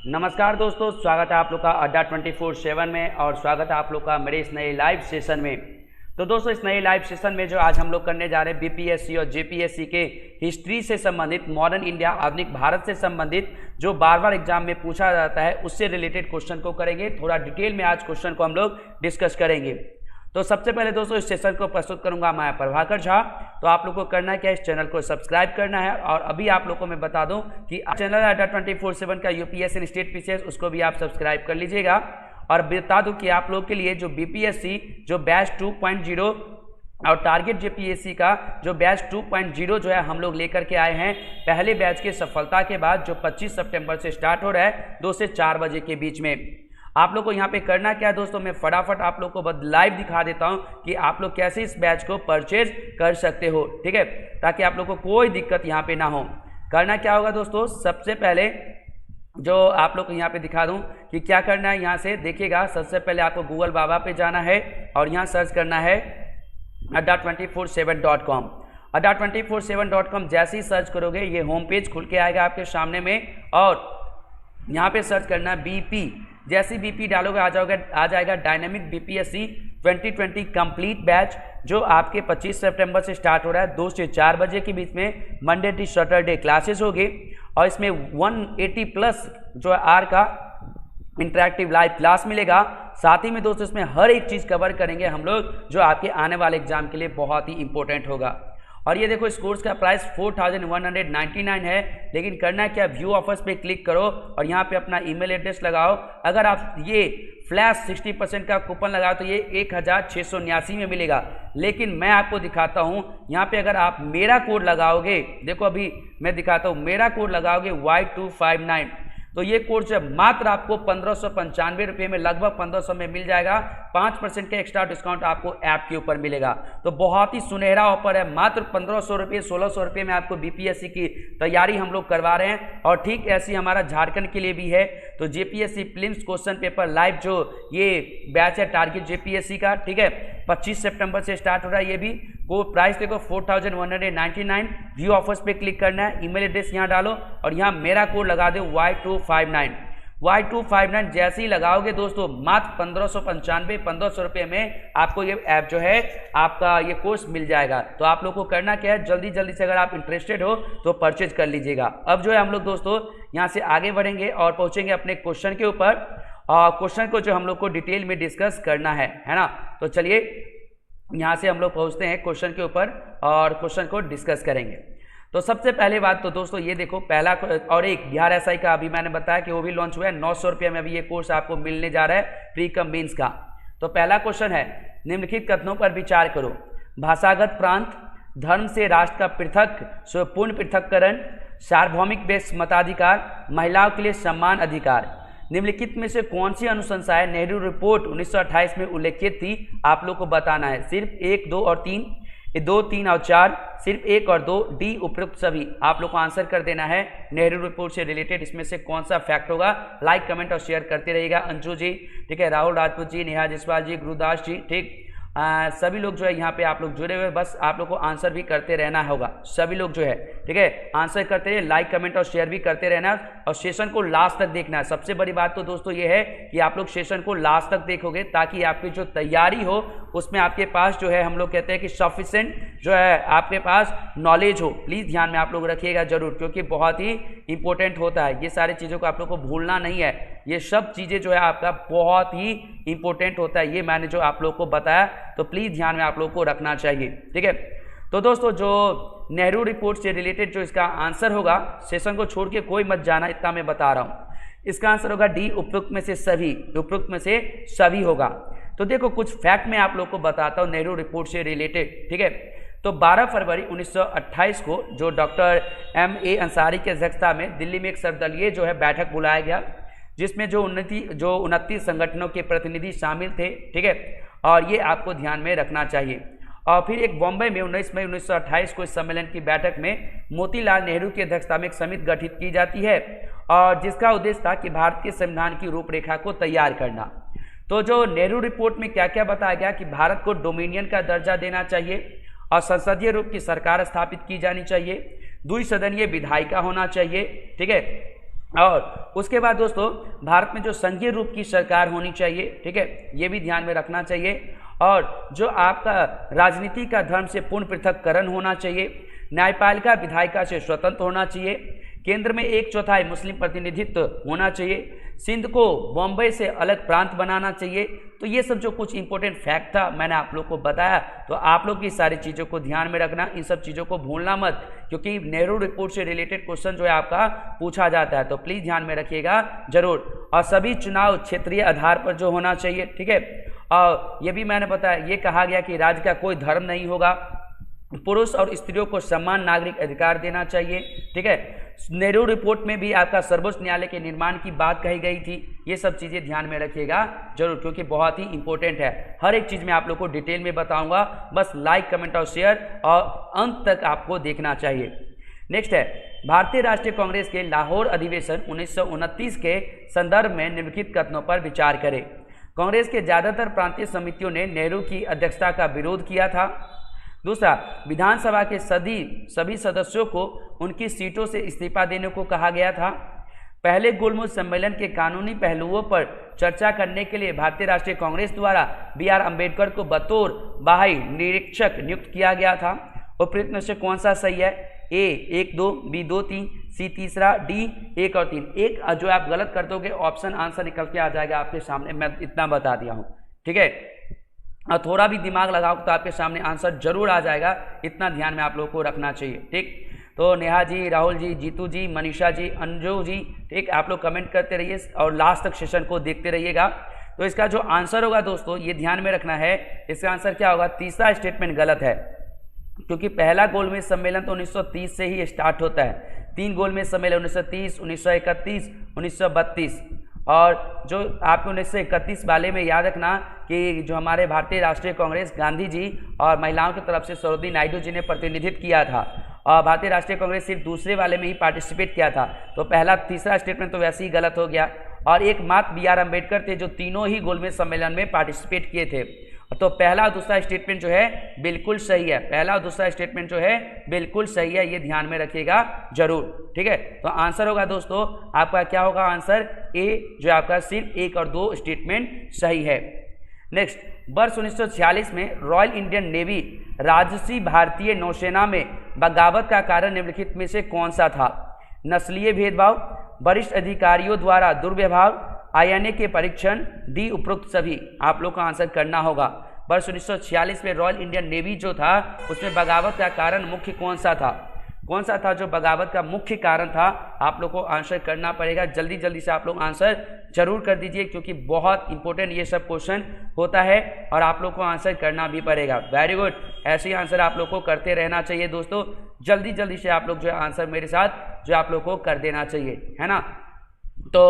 नमस्कार दोस्तों, स्वागत है आप लोग का अड्डा 24/7 में और स्वागत है आप लोग का मेरे इस नए लाइव सेशन में। तो दोस्तों, इस नए लाइव सेशन में जो आज हम लोग करने जा रहे हैं बीपीएससी और जेपीएससी के हिस्ट्री से संबंधित, मॉडर्न इंडिया आधुनिक भारत से संबंधित जो बार बार एग्जाम में पूछा जाता है उससे रिलेटेड क्वेश्चन को करेंगे। थोड़ा डिटेल में आज क्वेश्चन को हम लोग डिस्कस करेंगे। तो सबसे पहले दोस्तों इस सेशन को प्रस्तुत करूंगा मैं प्रभाकर झा। तो आप लोग को करना क्या है, इस चैनल को सब्सक्राइब करना है। और अभी आप लोग को मैं बता दूं कि चैनल अड्डा 24/7 का यूपीएससी एंड स्टेट पीसीएस उसको भी आप सब्सक्राइब कर लीजिएगा। और बता दूं कि आप लोग के लिए जो बीपीएससी जो बैच 2.0 और टारगेट जेपीएससी का जो बैच 2.0 जो है हम लोग लेकर के आए हैं पहले बैच के सफलता के बाद, जो 25 सितंबर से स्टार्ट हो रहा है 2 से 4 बजे के बीच में। आप लोग को यहाँ पे करना क्या है दोस्तों, मैं फटाफट आप लोग को लाइव दिखा देता हूँ कि आप लोग कैसे इस बैच को परचेज कर सकते हो, ठीक है, ताकि आप लोग को कोई दिक्कत यहाँ पे ना हो। करना क्या होगा दोस्तों, सबसे पहले जो आप लोग को यहाँ पे दिखा दूँ कि क्या करना है। यहाँ से देखिएगा, सबसे पहले आपको गूगल बाबा पे जाना है और यहाँ सर्च करना है adda247.com। adda247.com जैसे ही सर्च करोगे ये होम पेज खुल के आएगा आपके सामने में। और यहाँ पे सर्च करना है बीपी। जैसे बीपी डालोगे आ जाएगा डायनामिक बीपीएससी 2020 कंप्लीट बैच, जो आपके 25 सितंबर से स्टार्ट हो रहा है 2 से 4 बजे के बीच में। मंडे टू सैटरडे क्लासेस होगी और इसमें 180 प्लस जो आर का इंटरेक्टिव लाइव क्लास मिलेगा। साथ ही में दोस्तों इसमें हर एक चीज़ कवर करेंगे हम लोग जो आपके आने वाले एग्जाम के लिए बहुत ही इंपॉर्टेंट होगा। और ये देखो, इस कोर्स का प्राइस 4199 है। लेकिन करना है क्या, व्यू ऑफर्स पे क्लिक करो और यहाँ पे अपना ईमेल एड्रेस लगाओ। अगर आप ये फ्लैश 60% का कूपन लगाओ तो ये 1679 में मिलेगा। लेकिन मैं आपको दिखाता हूँ यहाँ पे, अगर आप मेरा कोड लगाओगे, देखो अभी मैं दिखाता हूँ, मेरा कोड लगाओगे Y259 तो ये कोर्स जो मात्र आपको 1595 रुपये में, लगभग 1500 में मिल जाएगा। 5% का एक्स्ट्रा डिस्काउंट आपको ऐप के ऊपर मिलेगा। तो बहुत ही सुनहरा ऑफर है, मात्र 1500 रुपये 1600 रुपये में आपको बीपीएससी की तैयारी हम लोग करवा रहे हैं। और ठीक ऐसी हमारा झारखंड के लिए भी है। तो JPSC prelims question paper live जो ये बैच है टारगेट जेपीएससी का, ठीक है, 25 सितंबर से स्टार्ट हो रहा है। ये भी वो प्राइस देखो 4199। व्यू ऑफर्स पे क्लिक करना है, ईमेल एड्रेस यहाँ डालो और यहाँ मेरा कोड लगा दो Y259 जैसे ही लगाओगे दोस्तों मात्र 1595 रुपये में आपको ये ऐप जो है आपका ये कोर्स मिल जाएगा। तो आप लोग को करना क्या है, जल्दी जल्दी से अगर आप इंटरेस्टेड हो तो परचेज कर लीजिएगा। अब जो है हम लोग दोस्तों यहाँ से आगे बढ़ेंगे और पहुँचेंगे अपने क्वेश्चन के ऊपर। क्वेश्चन को जो हम लोग को डिटेल में डिस्कस करना है ना। तो चलिए यहाँ से हम लोग पहुँचते हैं क्वेश्चन के ऊपर और क्वेश्चन को डिस्कस करेंगे। तो सबसे पहले बात तो दोस्तों ये देखो, पहला और एक बिहार एसआई का अभी मैंने बताया कि वो भी लॉन्च हुआ है। 900 रुपये में अभी ये कोर्स आपको मिलने जा रहा है प्री कम मेंस का। तो पहला क्वेश्चन है, निम्नलिखित कथनों पर विचार करो। भाषागत प्रांत, धर्म से राष्ट्र का पृथक स्वपूर्ण पृथककरण, सार्वभौमिक बेस मताधिकार, महिलाओं के लिए समान अधिकार। निम्नलिखित में से कौन सी अनुशंसाएं नेहरू रिपोर्ट 1928 में उल्लेखित थी, आप लोग को बताना है। सिर्फ 1, 2 और 3, 2, 3 और 4, सिर्फ 1 और 2, डी उपयुक्त सभी। आप लोग को आंसर कर देना है नेहरू रिपोर्ट से रिलेटेड इसमें से कौन सा फैक्ट होगा। लाइक कमेंट और शेयर करते रहिएगा। अंजू जी, ठीक है, राहुल राजपूत जी, नेहा जसवाल जी, गुरुदास जी, ठीक, सभी लोग जो है यहाँ पे आप लोग जुड़े हुए, बस आप लोग को आंसर भी करते रहना होगा। सभी लोग जो है, ठीक है, आंसर करते रहिए, लाइक कमेंट और शेयर भी करते रहना और सेशन को लास्ट तक देखना है। सबसे बड़ी बात तो दोस्तों ये है कि आप लोग सेशन को लास्ट तक देखोगे ताकि आपकी जो तैयारी हो उसमें आपके पास जो है, हम लोग कहते हैं कि सफिशिएंट जो है आपके पास नॉलेज हो। प्लीज़ ध्यान में आप लोग रखिएगा जरूर, क्योंकि बहुत ही इंपॉर्टेंट होता है। ये सारी चीज़ों को आप लोग को भूलना नहीं है। ये सब चीज़ें जो है आपका बहुत ही इंपॉर्टेंट होता है। ये मैंने जो आप लोग को बताया तो प्लीज़ ध्यान में आप लोग को रखना चाहिए, ठीक है। तो दोस्तों जो नेहरू रिपोर्ट से रिलेटेड जो इसका आंसर होगा, सेशन को छोड़ के कोई मत जाना, इतना मैं बता रहा हूँ। इसका आंसर होगा डी, उपयुक्त में से सभी। उपयुक्त में से सभी होगा। तो देखो कुछ फैक्ट मैं आप लोग को बताता हूँ नेहरू रिपोर्ट से रिलेटेड, ठीक है। तो 12 फरवरी 1928 को जो डॉक्टर M.A. अंसारी की अध्यक्षता में दिल्ली में एक सर्वदलीय जो है बैठक बुलाया गया, जिसमें जो 29 संगठनों के प्रतिनिधि शामिल थे, ठीक है। और ये आपको ध्यान में रखना चाहिए। और फिर एक बॉम्बे में 19 मई 1928 को इस सम्मेलन की बैठक में मोतीलाल नेहरू की अध्यक्षता में एक समिति गठित की जाती है और जिसका उद्देश्य था कि भारत के संविधान की रूपरेखा को तैयार करना। तो जो नेहरू रिपोर्ट में क्या क्या बताया गया कि भारत को डोमिनियन का दर्जा देना चाहिए और संसदीय रूप की सरकार स्थापित की जानी चाहिए, द्विसदनीय विधायिका होना चाहिए, ठीक है, और उसके बाद दोस्तों भारत में जो संघीय रूप की सरकार होनी चाहिए, ठीक है, ये भी ध्यान में रखना चाहिए। और जो आपका राजनीति का धर्म से पूर्ण पृथककरण होना चाहिए, न्यायपालिका विधायिका से स्वतंत्र होना चाहिए, केंद्र में 1/4 मुस्लिम प्रतिनिधित्व होना चाहिए, सिंध को बॉम्बे से अलग प्रांत बनाना चाहिए। तो ये सब जो कुछ इंपॉर्टेंट फैक्ट था मैंने आप लोग को बताया, तो आप लोग की सारी चीज़ों को ध्यान में रखना, इन सब चीज़ों को भूलना मत, क्योंकि नेहरू रिपोर्ट से रिलेटेड क्वेश्चन जो है आपका पूछा जाता है, तो प्लीज़ ध्यान में रखिएगा जरूर। और सभी चुनाव क्षेत्रीय आधार पर जो होना चाहिए, ठीक है। और ये भी मैंने बताया, ये कहा गया कि राज्य का कोई धर्म नहीं होगा, पुरुष और स्त्रियों को समान नागरिक अधिकार देना चाहिए, ठीक है। नेहरू रिपोर्ट में भी आपका सर्वोच्च न्यायालय के निर्माण की बात कही गई थी। ये सब चीज़ें ध्यान में रखिएगा जरूर, क्योंकि बहुत ही इंपॉर्टेंट है। हर एक चीज़ में आप लोग को डिटेल में बताऊंगा, बस लाइक कमेंट और शेयर और अंत तक आपको देखना चाहिए। नेक्स्ट है, भारतीय राष्ट्रीय कांग्रेस के लाहौर अधिवेशन 1929 के संदर्भ में निम्नलिखित कथनों पर विचार करें। कांग्रेस के ज़्यादातर प्रांतीय समितियों ने नेहरू की अध्यक्षता का विरोध किया था। दूसरा, विधानसभा के सभी सदस्यों को उनकी सीटों से इस्तीफा देने को कहा गया था। पहले गोलमेज सम्मेलन के कानूनी पहलुओं पर चर्चा करने के लिए भारतीय राष्ट्रीय कांग्रेस द्वारा BR अम्बेडकर को बतौर बाह्य निरीक्षक नियुक्त किया गया था। उपरोक्त में से कौन सा सही है? A 1 2, B 2 3, C तीसरा, D 1 और 3। एक जो आप गलत कर दोगे ऑप्शन आंसर निकल के आ जाएगा आपके सामने, मैं इतना बता दिया हूँ, ठीक है। और थोड़ा भी दिमाग लगाओ तो आपके सामने आंसर जरूर आ जाएगा, इतना ध्यान में आप लोगों को रखना चाहिए, ठीक। तो नेहा जी, राहुल जी, जीतू जी, मनीषा जी, अंजू जी, ठीक, आप लोग कमेंट करते रहिए और लास्ट तक सेशन को देखते रहिएगा। तो इसका जो आंसर होगा दोस्तों, ये ध्यान में रखना है, इसका आंसर क्या होगा? तीसरा स्टेटमेंट गलत है, क्योंकि पहला गोलमेज सम्मेलन तो 1930 से ही स्टार्ट होता है। 3 गोलमेज सम्मेलन 1930, 1931, 1932, और जो आपको 1931 वाले में याद रखना कि जो हमारे भारतीय राष्ट्रीय कांग्रेस गांधी जी और महिलाओं की तरफ से सरोजिनी नायडू जी ने प्रतिनिधित्व किया था, और भारतीय राष्ट्रीय कांग्रेस सिर्फ दूसरे वाले में ही पार्टिसिपेट किया था। तो पहला तीसरा स्टेटमेंट तो वैसे ही गलत हो गया। और एकमात्र BR अम्बेडकर थे जो तीनों ही गोलमेज सम्मेलन में पार्टिसिपेट किए थे। तो पहला और दूसरा स्टेटमेंट जो है बिल्कुल सही है, पहला और दूसरा स्टेटमेंट जो है बिल्कुल सही है, ये ध्यान में रखिएगा जरूर, ठीक है। तो आंसर होगा दोस्तों आपका क्या होगा? आंसर A, जो आपका सिर्फ 1 और 2 स्टेटमेंट सही है। नेक्स्ट, वर्ष 1946 में रॉयल इंडियन नेवी राजसी भारतीय नौसेना में बगावत का कारण निम्नलिखित में से कौन सा था? नस्लीय भेदभाव, वरिष्ठ अधिकारियों द्वारा दुर्व्यवहार, INA के परीक्षण, D उपरोक्त सभी। आप लोग का आंसर करना होगा। वर्ष 1946 में रॉयल इंडियन नेवी जो था उसमें बगावत का कारण मुख्य कौन सा था? कौन सा था जो बगावत का मुख्य कारण था? आप लोग को आंसर करना पड़ेगा, जल्दी जल्दी से आप लोग आंसर जरूर कर दीजिए, क्योंकि बहुत इंपॉर्टेंट ये सब क्वेश्चन होता है और आप लोग को आंसर करना भी पड़ेगा। वेरी गुड, ऐसे ही आंसर आप लोग को करते रहना चाहिए दोस्तों। जल्दी जल्दी से आप लोग जो है आंसर मेरे साथ जो आप लोग को कर देना चाहिए, है ना। तो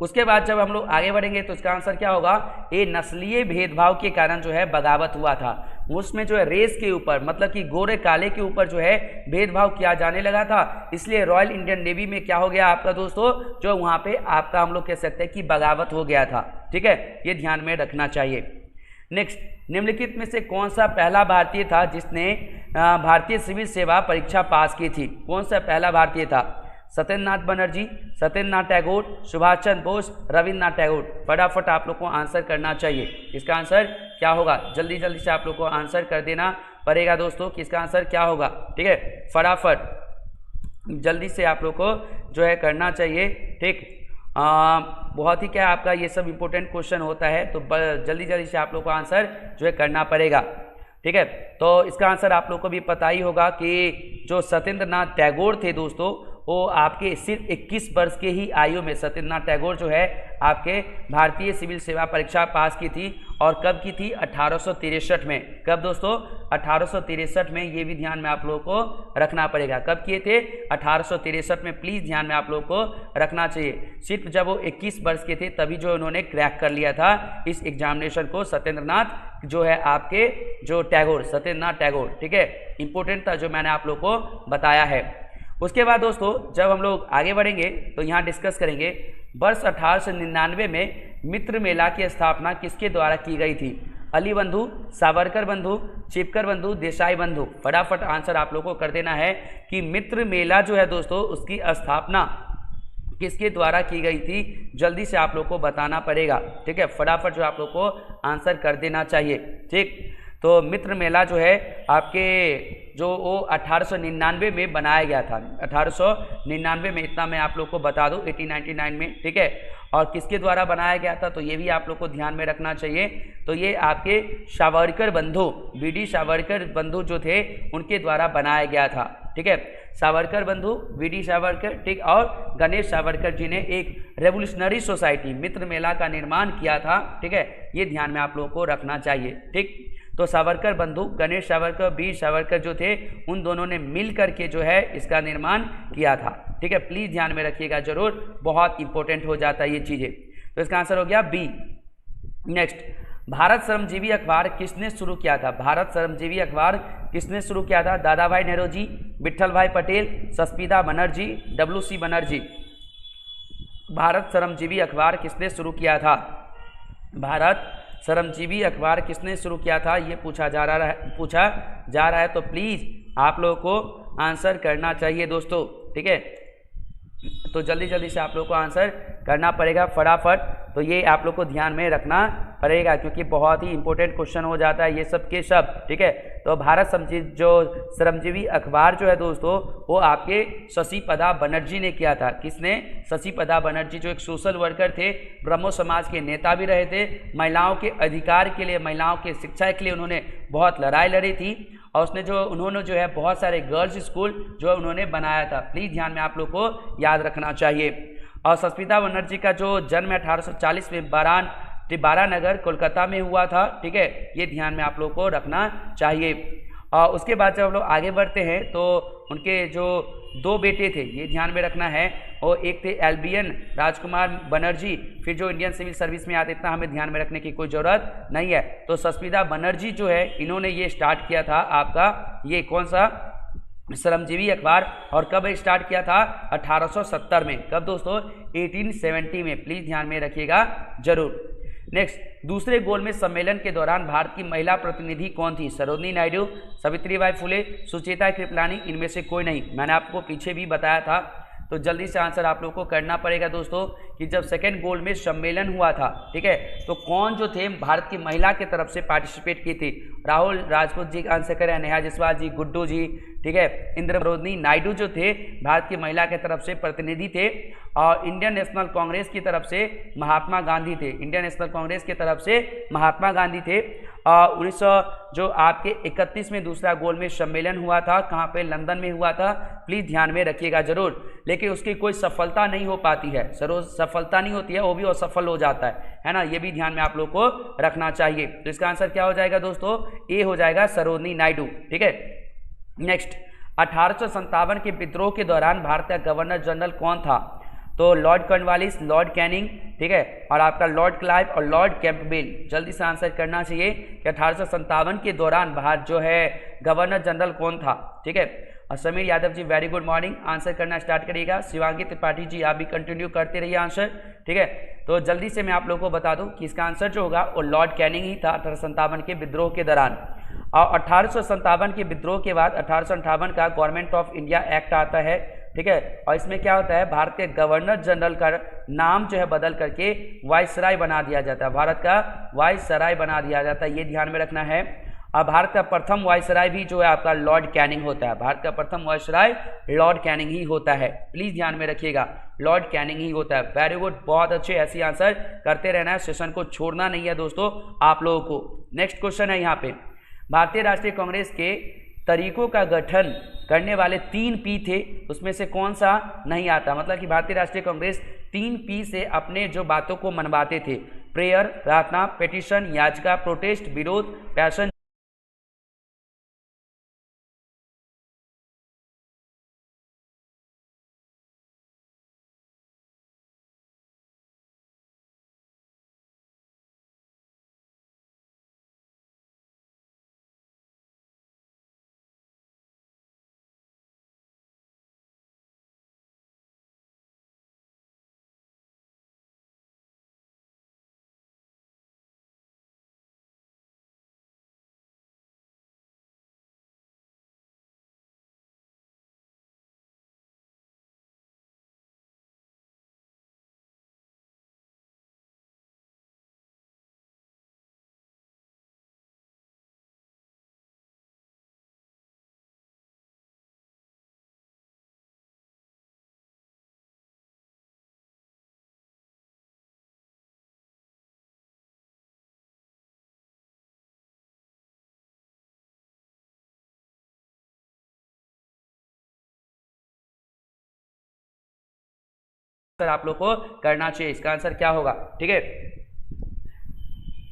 उसके बाद जब हम लोग आगे बढ़ेंगे तो इसका आंसर क्या होगा? ये नस्लीय भेदभाव के कारण जो है बगावत हुआ था। उसमें जो है रेस के ऊपर, मतलब कि गोरे काले के ऊपर जो है भेदभाव किया जाने लगा था, इसलिए रॉयल इंडियन नेवी में क्या हो गया आपका दोस्तों, जो वहाँ पे आपका हम लोग कह सकते हैं कि बगावत हो गया था, ठीक है। ये ध्यान में रखना चाहिए। नेक्स्ट, निम्नलिखित में से कौन सा पहला भारतीय था जिसने भारतीय सिविल सेवा परीक्षा पास की थी? कौन सा पहला भारतीय था? सत्येंद्रनाथ बनर्जी, सत्येंद्रनाथ टैगोर, सुभाष चंद्र बोस, रविन्द्रनाथ टैगोर। फटाफट आप लोग को आंसर करना चाहिए। इसका आंसर क्या होगा? जल्दी जल्दी से आप लोग को आंसर कर देना पड़ेगा दोस्तों कि इसका आंसर क्या होगा, ठीक है। फटाफट जल्दी से आप लोग को जो है करना चाहिए, ठीक। बहुत ही क्या आपका ये सब इंपॉर्टेंट क्वेश्चन होता है, तो जल्दी जल्दी से आप लोग को आंसर जो है करना पड़ेगा, ठीक है। तो इसका आंसर आप लोग को भी पता ही होगा कि जो सत्येंद्रनाथ टैगोर थे दोस्तों, वो आपके सिर्फ 21 वर्ष के ही आयु में सत्येंद्रनाथ टैगोर जो है आपके भारतीय सिविल सेवा परीक्षा पास की थी। और कब की थी? 1863 में। कब दोस्तों? 1863 में। ये भी ध्यान में आप लोगों को रखना पड़ेगा। कब किए थे? 1863 में। प्लीज़ ध्यान में आप लोगों को रखना चाहिए। सिर्फ जब वो 21 वर्ष के थे तभी जो उन्होंने क्रैक कर लिया था इस एग्जामिनेशन को, सत्येंद्रनाथ जो है आपके जो टैगोर, सत्येंद्रनाथ टैगोर, ठीक है। इंपॉर्टेंट था जो मैंने आप लोग को बताया है। उसके बाद दोस्तों जब हम लोग आगे बढ़ेंगे तो यहाँ डिस्कस करेंगे वर्ष 1899 में मित्र मेला की स्थापना किसके द्वारा की गई थी? अली बंधु, सावरकर बंधु, चिपकर बंधु, देसाई बंधु। फटाफट आंसर आप लोगों को कर देना है कि मित्र मेला जो है दोस्तों उसकी स्थापना किसके द्वारा की गई थी, जल्दी से आप लोग को बताना पड़ेगा। ठीक है, फटाफट जो आप लोग को आंसर कर देना चाहिए। ठीक, तो मित्र मेला जो है आपके जो वो 1899 में बनाया गया था, 1899 में, इतना मैं आप लोग को बता दूं, 1899 में। ठीक है, और किसके द्वारा बनाया गया था, तो ये भी आप लोग को ध्यान में रखना चाहिए। तो ये आपके सावरकर बंधु, वीडी सावरकर बंधु जो थे उनके द्वारा बनाया गया था। ठीक है, सावरकर बंधु, वीडी सावरकर, ठीक, और गणेश सावरकर जी ने एक रेवोल्यूशनरी सोसाइटी मित्र मेला का निर्माण किया था। ठीक है, ये ध्यान में आप लोगों को रखना चाहिए। ठीक, तो सावरकर बंधु, गणेश सावरकर, वीर सावरकर जो थे, उन दोनों ने मिल करके जो है इसका निर्माण किया था। ठीक है, प्लीज ध्यान में रखिएगा जरूर, बहुत इंपॉर्टेंट हो जाता है ये चीजें। तो इसका आंसर हो गया बी। नेक्स्ट, भारत श्रमजीवी अखबार किसने शुरू किया था? भारत श्रमजीवी अखबार किसने शुरू किया था? दादा भाई नेहरू, विट्ठल भाई पटेल, सस्मिता बनर्जी, WC बनर्जी। भारत श्रमजीवी अखबार किसने शुरू किया था? भारत श्रमजीवी अखबार किसने शुरू किया था, ये पूछा जा रहा है। तो प्लीज आप लोगों को आंसर करना चाहिए दोस्तों। ठीक है, तो जल्दी जल्दी से आप लोग को आंसर करना पड़ेगा फटाफट। तो ये आप लोग को ध्यान में रखना पड़ेगा क्योंकि बहुत ही इंपॉर्टेंट क्वेश्चन हो जाता है ये सब के सब। ठीक है, तो भारत श्रमजीवी अखबार जो है दोस्तों, वो आपके शशिपदा बनर्जी ने किया था। किसने? शशिपदा बनर्जी, जो एक सोशल वर्कर थे, ब्रह्मो समाज के नेता भी रहे थे, महिलाओं के अधिकार के लिए, महिलाओं के शिक्षा के लिए उन्होंने बहुत लड़ाई लड़ी थी, और उन्होंने जो है बहुत सारे गर्ल्स स्कूल जो उन्होंने बनाया था। प्लीज ध्यान में आप लोग को याद रखना चाहिए। और शशिपदा बनर्जी का जो जन्म 1840 में बारानगर कोलकाता में हुआ था। ठीक है, ये ध्यान में आप लोग को रखना चाहिए। और उसके बाद जब हम लोग आगे बढ़ते हैं तो उनके जो 2 बेटे थे, ये ध्यान में रखना है, और एक थे एल्बियन राजकुमार बनर्जी, फिर जो इंडियन सिविल सर्विस में आते, इतना हमें ध्यान में रखने की कोई ज़रूरत नहीं है। तो शशिपदा बनर्जी जो है, इन्होंने ये स्टार्ट किया था आपका, ये कौन सा श्रमजीवी अखबार, और कब स्टार्ट किया था? 1870 में। कब दोस्तों? 1870 में। प्लीज ध्यान में रखिएगा जरूर। नेक्स्ट, दूसरे गोलमेज सम्मेलन के दौरान भारत की महिला प्रतिनिधि कौन थी? सरोजिनी नायडू, सावित्रीबाई फुले, सुचेता कृपलानी, इनमें से कोई नहीं। मैंने आपको पीछे भी बताया था। तो जल्दी से आंसर आप लोग को करना पड़ेगा दोस्तों कि जब सेकेंड गोलमेज सम्मेलन हुआ था, ठीक है, तो कौन जो थे भारत की महिला की तरफ से पार्टिसिपेट की थी? राहुल राजपूत जी का आंसर करें, नेहा जायसवाल जी, गुड्डू जी, ठीक है, सरोजिनी नायडू जो थे भारत की महिला की तरफ से प्रतिनिधि थे, और इंडियन नेशनल कांग्रेस की तरफ से महात्मा गांधी थे। इंडियन नेशनल कांग्रेस की तरफ से महात्मा गांधी थे। 1900 जो आपके 31 में दूसरा गोलमेज सम्मेलन हुआ था, कहाँ पे? लंदन में हुआ था। प्लीज ध्यान में रखिएगा जरूर। लेकिन उसकी कोई सफलता नहीं हो पाती है, सफलता नहीं होती है, वो भी असफल हो जाता है ना, ये भी ध्यान में आप लोग को रखना चाहिए। तो इसका आंसर क्या हो जाएगा दोस्तों? ए हो जाएगा, सरोजिनी नायडू। ठीक है, नेक्स्ट, 1857 के विद्रोह के दौरान भारत का गवर्नर जनरल कौन था? तो लॉर्ड कॉर्नवालिस, लॉर्ड कैनिंग, ठीक है, और आपका लॉर्ड क्लाइव और लॉर्ड कैंपबेल। जल्दी से आंसर करना चाहिए कि 1857 के दौरान भारत जो है गवर्नर जनरल कौन था? ठीक है, और Sameer Yadav ji very good morning, answer करना स्टार्ट करिएगा। शिवांगी त्रिपाठी जी आप भी कंटिन्यू करते रहिए आंसर। ठीक है, तो जल्दी से मैं आप लोगों को बता दूं कि इसका आंसर जो होगा वो लॉर्ड कैनिंग ही था 1857 के विद्रोह के दौरान। और 1857 के विद्रोह के बाद 1858 का गवर्नमेंट ऑफ इंडिया एक्ट आता है। ठीक है, और इसमें क्या होता है? भारत के गवर्नर जनरल का नाम जो है बदल करके वाइसराय बना दिया जाता है, भारत का वाइसराय बना दिया जाता है, ये ध्यान में रखना है। और भारत का प्रथम वाइसराय भी जो है आपका लॉर्ड कैनिंग होता है। भारत का प्रथम वाइसराय लॉर्ड कैनिंग ही होता है, प्लीज ध्यान में रखिएगा, लॉर्ड कैनिंग ही होता है। वेरी गुड, बहुत अच्छे, ऐसे आंसर करते रहना है, सेशन को छोड़ना नहीं है दोस्तों आप लोगों को। नेक्स्ट क्वेश्चन है यहाँ पे, भारतीय राष्ट्रीय कांग्रेस के तरीकों का गठन करने वाले 3 P थे, उसमें से कौन सा नहीं आता? मतलब कि भारतीय राष्ट्रीय कांग्रेस 3 P से अपने जो बातों को मनवाते थे, प्रेयर प्रार्थना, पिटीशन याचिका, प्रोटेस्ट विरोध, पैशन आंसर आप लोग को करना चाहिए। इसका आंसर क्या होगा, ठीक है।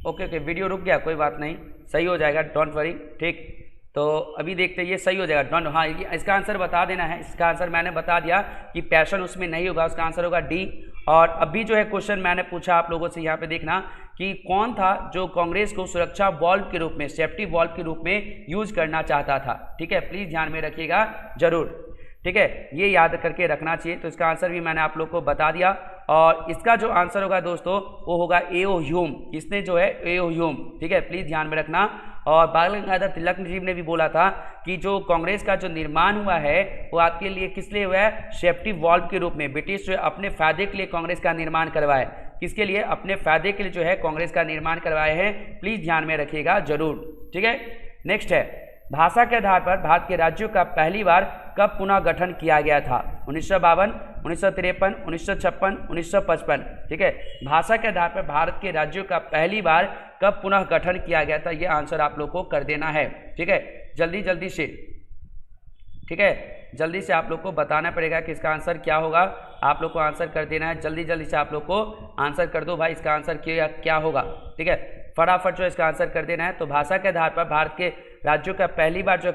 ओके, वीडियो रुक गया, कोई बात नहीं, सही हो जाएगा, डोंट वरी, ठीक। तो अभी देखते हैं, ये सही हो जाएगा, डोंट, हाँ इसका आंसर बता देना है। इसका आंसर मैंने बता दिया कि पैशन उसमें नहीं होगा, उसका आंसर होगा डी। और अभी जो है क्वेश्चन मैंने पूछा आप लोगों से, यहाँ पे देखना कि कौन था जो कांग्रेस को सुरक्षा वॉल्व के रूप में, सेफ्टी वॉल्व के रूप में यूज करना चाहता था, ठीक है। प्लीज ध्यान में रखिएगा जरूर, ठीक है, ये याद करके रखना चाहिए। तो इसका आंसर भी मैंने आप लोग को बता दिया। और इसका जो आंसर होगा दोस्तों वो होगा एओ ह्यूम, इसने जो है एओ ह्यूम, ठीक है, प्लीज ध्यान में रखना। और बाल गंगाधर तिलक जी ने भी बोला था कि जो कांग्रेस का जो निर्माण हुआ है वो आपके लिए किस लिए हुआ है, सेफ्टी वॉल्व के रूप में। ब्रिटिश जो है अपने फायदे के लिए कांग्रेस का निर्माण करवाए, किसके लिए, अपने फायदे के लिए जो है कांग्रेस का निर्माण करवाए हैं, प्लीज ध्यान में रखिएगा जरूर, ठीक है। नेक्स्ट है, भाषा के आधार पर भारत के राज्यों का पहली बार कब पुनः गठन किया गया था, 1952, 1953, 1956, 1955, ठीक है। भाषा के आधार पर भारत के राज्यों का पहली बार कब पुनः गठन किया गया था, ये आंसर आप लोग को कर देना है, ठीक है, जल्दी जल्दी से, ठीक है, जल्दी से आप लोग को बताना पड़ेगा कि इसका आंसर क्या होगा। आप लोग को आंसर कर देना है, जल्दी जल्दी से आप लोग को आंसर कर दो भाई, इसका आंसर क्या होगा, ठीक है, फटाफट जो इसका आंसर कर देना है। तो भाषा के आधार पर भारत के राज्यों का पहली बार जो